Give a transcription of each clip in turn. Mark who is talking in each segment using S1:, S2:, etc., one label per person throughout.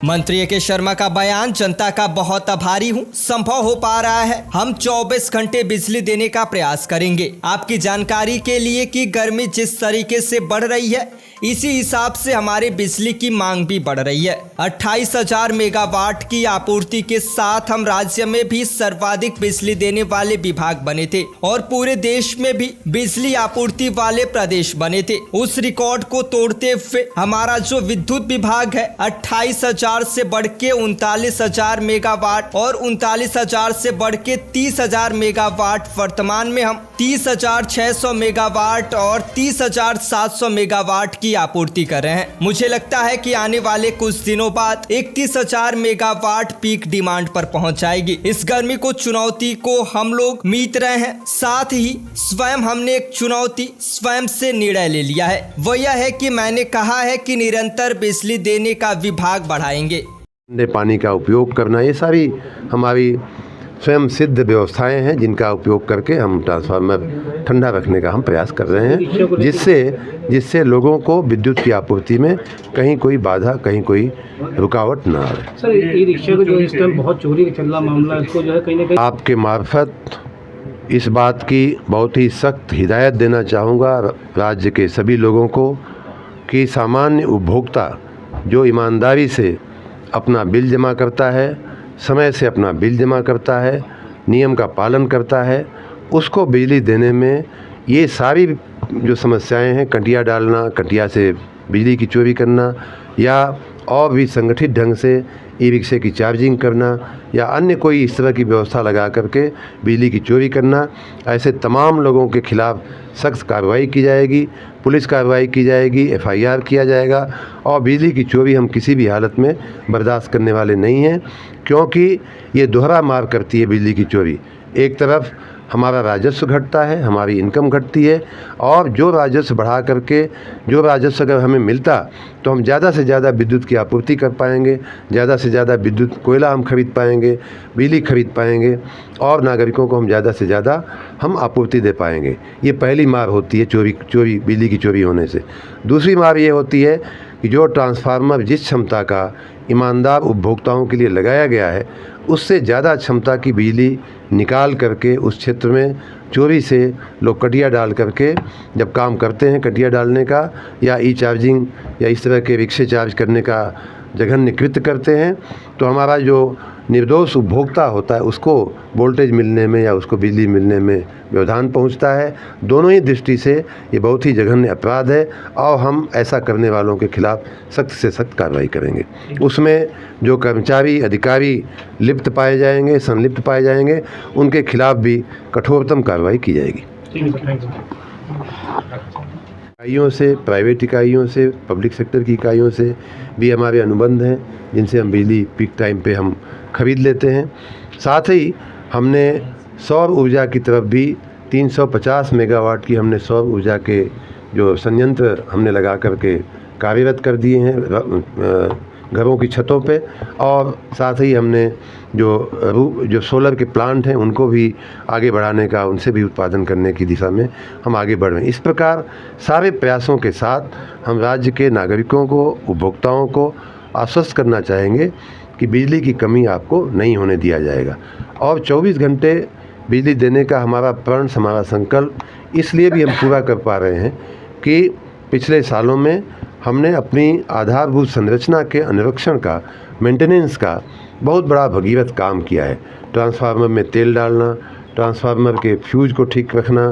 S1: मंत्री ए.के. शर्मा का बयान, जनता का बहुत आभारी हूं, संभव हो पा रहा है। हम 24 घंटे बिजली देने का प्रयास करेंगे। आपकी जानकारी के लिए कि गर्मी जिस तरीके से बढ़ रही है, इसी हिसाब से हमारे बिजली की मांग भी बढ़ रही है। 28,000 मेगावाट की आपूर्ति के साथ हम राज्य में भी सर्वाधिक बिजली देने वाले विभाग बने थे और पूरे देश में भी बिजली आपूर्ति वाले प्रदेश बने थे। उस रिकॉर्ड को तोड़ते हुए हमारा जो विद्युत विभाग है, 28,000 से बढ़ के 39,000 मेगावाट और 39,000 से बढ़ के 30,000 मेगावाट, वर्तमान में हम 30,600 मेगावाट और 30,700 मेगावाट की आपूर्ति कर रहे हैं। मुझे लगता है कि आने वाले कुछ दिनों बाद 31,000 मेगावाट पीक डिमांड पर पहुंच जाएगी। इस गर्मी को चुनौती को हम लोग मीत रहे हैं, साथ ही स्वयं हमने एक चुनौती स्वयं से निर्णय ले लिया है। वो यह है कि मैंने कहा है कि निरंतर बिजली देने का विभाग बढ़ाएंगे।
S2: पानी का उपयोग करना, ये सारी हमारी स्वयं सिद्ध व्यवस्थाएं हैं जिनका उपयोग करके हम ट्रांसफार्मर ठंडा रखने का हम प्रयास कर रहे हैं, जिससे लोगों को विद्युत की आपूर्ति में कहीं कोई बाधा, कहीं कोई रुकावट ना आए।
S3: सर, ई रिक्शा को जो इस टाइम बहुत चोरी का चल रहा मामला है, इसको जो है कहीं ना कहीं
S2: आपके मार्फत इस बात की बहुत ही सख्त हिदायत देना चाहूँगा राज्य के सभी लोगों को कि सामान्य उपभोक्ता जो ईमानदारी से अपना बिल जमा करता है, समय से अपना बिल जमा करता है, नियम का पालन करता है, उसको बिजली देने में ये सारी जो समस्याएं हैं, कटिया डालना, कटिया से बिजली की चोरी करना या और भी संगठित ढंग से ई रिक्शे की चार्जिंग करना या अन्य कोई इस तरह की व्यवस्था लगा करके बिजली की चोरी करना, ऐसे तमाम लोगों के खिलाफ़ सख्त कार्रवाई की जाएगी, पुलिस कार्रवाई की जाएगी, FIR किया जाएगा और बिजली की चोरी हम किसी भी हालत में बर्दाश्त करने वाले नहीं हैं, क्योंकि ये दोहरा मार करती है बिजली की चोरी। एक तरफ हमारा राजस्व घटता है, हमारी इनकम घटती है और जो राजस्व बढ़ा करके जो राजस्व अगर हमें मिलता तो हम ज़्यादा से ज़्यादा विद्युत की आपूर्ति कर पाएंगे, ज़्यादा से ज़्यादा विद्युत कोयला हम खरीद पाएंगे, बिजली खरीद पाएंगे और नागरिकों को हम ज़्यादा से ज़्यादा हम आपूर्ति दे पाएंगे। ये पहली मार होती है चोरी बिजली की चोरी होने से। दूसरी मार ये होती है कि जो ट्रांसफार्मर जिस क्षमता का ईमानदार उपभोक्ताओं के लिए लगाया गया है, उससे ज़्यादा क्षमता की बिजली निकाल करके उस क्षेत्र में चोरी से लोग कटिया डाल करके जब काम करते हैं, कटिया डालने का या ई चार्जिंग या इस तरह के रिक्शे चार्ज करने का जघन्य कृत्य करते हैं, तो हमारा जो निर्दोष उपभोक्ता होता है उसको वोल्टेज मिलने में या उसको बिजली मिलने में व्यवधान पहुंचता है। दोनों ही दृष्टि से ये बहुत ही जघन्य अपराध है और हम ऐसा करने वालों के खिलाफ़ सख्त से सख्त कार्रवाई करेंगे। उसमें जो कर्मचारी, अधिकारी लिप्त पाए जाएंगे, संलिप्त पाए जाएंगे, उनके खिलाफ़ भी कठोरतम कार्रवाई की जाएगी। इकाइयों से, प्राइवेट इकाइयों से, पब्लिक सेक्टर की इकाइयों से भी हमारे अनुबंध हैं जिनसे हम बिजली पीक टाइम पे हम खरीद लेते हैं। साथ ही हमने सौर ऊर्जा की तरफ भी 350 मेगावाट की हमने सौर ऊर्जा के जो संयंत्र हमने लगा करके कार्यरत कर दिए हैं घरों की छतों पे, और साथ ही हमने जो सोलर के प्लांट हैं उनको भी आगे बढ़ाने का, उनसे भी उत्पादन करने की दिशा में हम आगे बढ़ रहे हैं। इस प्रकार सारे प्रयासों के साथ हम राज्य के नागरिकों को, उपभोक्ताओं को आश्वस्त करना चाहेंगे कि बिजली की कमी आपको नहीं होने दिया जाएगा और 24 घंटे बिजली देने का हमारा प्रण, हमारा संकल्प इसलिए भी हम पूरा कर पा रहे हैं कि पिछले सालों में हमने अपनी आधारभूत संरचना के अनुरक्षण का, मेंटेनेंस का बहुत बड़ा भगीरथ काम किया है। ट्रांसफार्मर में तेल डालना, ट्रांसफार्मर के फ्यूज को ठीक रखना,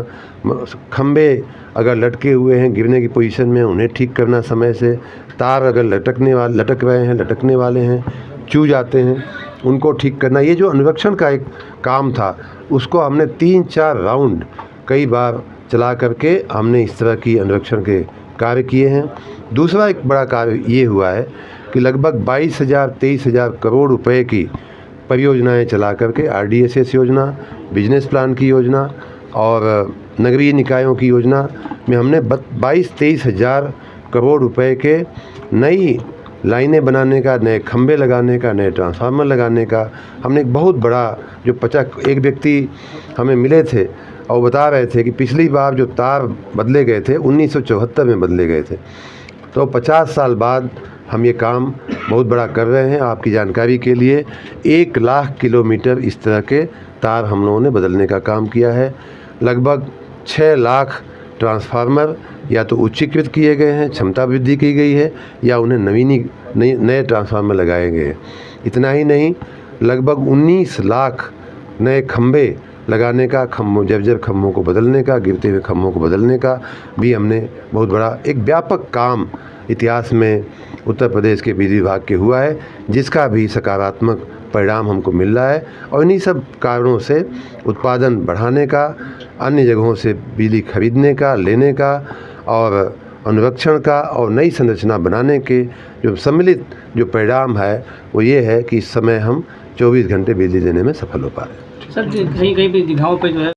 S2: खंबे अगर लटके हुए हैं, गिरने की पोजीशन में, उन्हें ठीक करना समय से, तार अगर लटकने वाले हैं, चू जाते हैं, उनको ठीक करना। ये जो अनुरक्षण का एक काम था उसको हमने 3-4 राउंड कई बार चला करके हमने इस तरह की अनुरक्षण के कार्य किए हैं। दूसरा एक बड़ा कार्य ये हुआ है कि लगभग 22,000-23,000 करोड़ रुपए की परियोजनाएं चला करके RDSS योजना, बिजनेस प्लान की योजना और नगरीय निकायों की योजना में हमने 22-23,000 करोड़ रुपए के नई लाइनें बनाने का, नए खंबे लगाने का, नए ट्रांसफार्मर लगाने का हमने एक बहुत बड़ा जो 50 एक व्यक्ति हमें मिले थे और बता रहे थे कि पिछली बार जो तार बदले गए थे 1974 में बदले गए थे, तो 50 साल बाद हम ये काम बहुत बड़ा कर रहे हैं। आपकी जानकारी के लिए 1 लाख किलोमीटर इस तरह के तार हम लोगों ने बदलने का काम किया है। लगभग 6 लाख ट्रांसफार्मर या तो उच्चीकृत किए गए हैं, क्षमता वृद्धि की गई है, या उन्हें नए ट्रांसफार्मर लगाए गए। इतना ही नहीं, लगभग 19 लाख नए खंभे लगाने का, जर्जर खंभों को बदलने का, गिरते हुए खंभों को बदलने का भी हमने बहुत बड़ा एक व्यापक काम इतिहास में उत्तर प्रदेश के बिजली विभाग के हुआ है, जिसका भी सकारात्मक परिणाम हमको मिल रहा है। और इन्हीं सब कारणों से उत्पादन बढ़ाने का, अन्य जगहों से बिजली खरीदने का, लेने का और अनुरक्षण का और नई संरचना बनाने के जो सम्मिलित जो परिणाम है वो ये है कि इस समय हम 24 घंटे बिजली देने में सफल हो पा रहे हैं।
S3: सर कहीं कहीं पे जगहों पे जो है